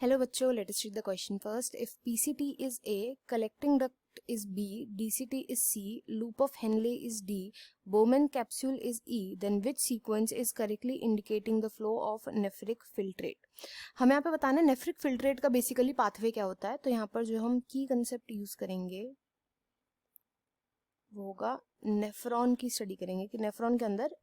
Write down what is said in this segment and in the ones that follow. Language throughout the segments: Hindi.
Hello बच्चों, let us read the question first. If PCT is A, collecting duct is B, DCT is C, loop of Henle is D, Bowman capsule is E, then which sequence is correctly indicating the flow of nephric filtrate? हमें यहाँ पे बताना है नेफ्रिक फिल्ट्रेट का बेसिकली पाथवे क्या होता है. तो यहाँ पर जो हम की कंसेप्ट यूज करेंगे वो होगा नेफ्रॉन की स्टडी करेंगे कि नेफ्रॉन के अंदर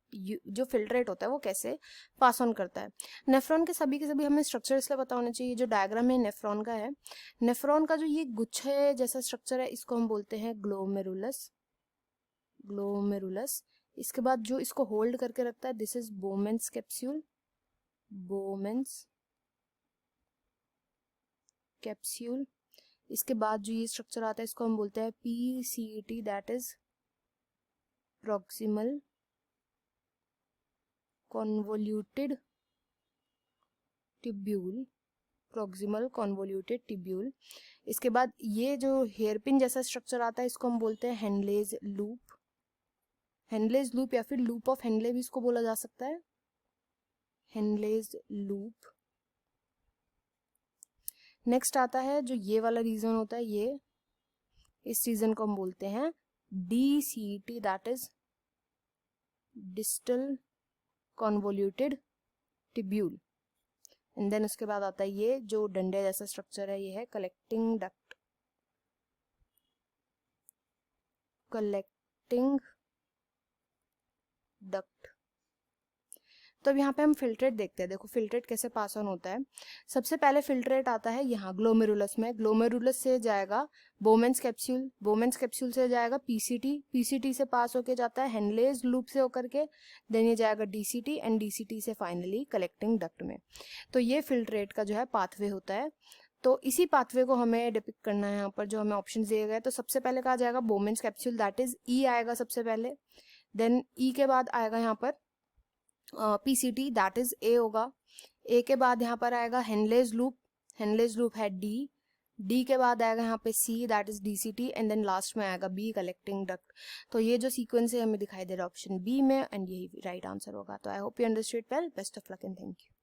जो फिल्ट्रेट होता है वो कैसे पास ऑन करता है. नेफ्रॉन के सभी हमें स्ट्रक्चर इसलिए पता होना चाहिए. जो डायग्राम है नेफ्रॉन का है, नेफ्रॉन का जो ये गुच्छे जैसा स्ट्रक्चर है इसको हम बोलते हैं ग्लोमेरुलस. ग्लोमेरुलस. इसके बाद जो इसको होल्ड करके रखता है this is Bowman's capsule. Bowman's capsule. इसके बाद जो ये स्ट्रक्चर आता है इसको हम बोलते हैं PCT, that is proximal convoluted tubule. proximal convoluted tubule. इसके बाद ये जो हेयरपिन जैसा स्ट्रक्चर आता है इसको हम बोलते हैं हेनलेज लूप. हेनलेज लूप या फिर लूप ऑफ हेनले भी इसको बोला जा सकता है. Henle's loop. नेक्स्ट आता है जो ये वाला रीजन होता है, ये इस रीजन को हम बोलते हैं DCT, that is distal convoluted tubule. And then उसके बाद आता है ये जो डंडे जैसा स्ट्रक्चर है, ये है कलेक्टिंग डक्ट. Collecting duct. तो अब यहाँ पे हम फिल्ट्रेट देखते हैं. देखो फिल्ट्रेट कैसे पास ऑन होता है. सबसे पहले फिल्ट्रेट आता है यहाँ ग्लोमेरुलस में. ग्लोमेरुलस से जाएगा बोमेन्स कैप्सूल. बोमेन्स कैप्सूल से जाएगा PCT. PCT से पास होके जाता है हेनलेज लूप से होकर के. देन ये जाएगा DCT एंड DCT से फाइनली कलेक्टिंग डक्ट में. तो ये फिल्ट्रेट का जो है पाथवे होता है. तो इसी पाथवे को हमें डिपिक्ट करना है यहाँ पर जो हमें ऑप्शन दिए गए. तो सबसे पहले कहा जाएगा Bowman's capsule, that is E आएगा सबसे पहले. देन E के बाद आएगा यहाँ पर PCT, दैट इज A होगा. A के बाद यहाँ पर आएगा हेनलेज लूप. हेनलेज लूप है D. D के बाद आएगा यहाँ पे C, that is DCT and then last में आएगा B, कलेक्टिंग डक्ट. तो ये जो सीक्वेंस है हमें दिखाई दे रहा है ऑप्शन B में एंड यही राइट आंसर होगा. तो I hope you understood well. Best of luck and thank you.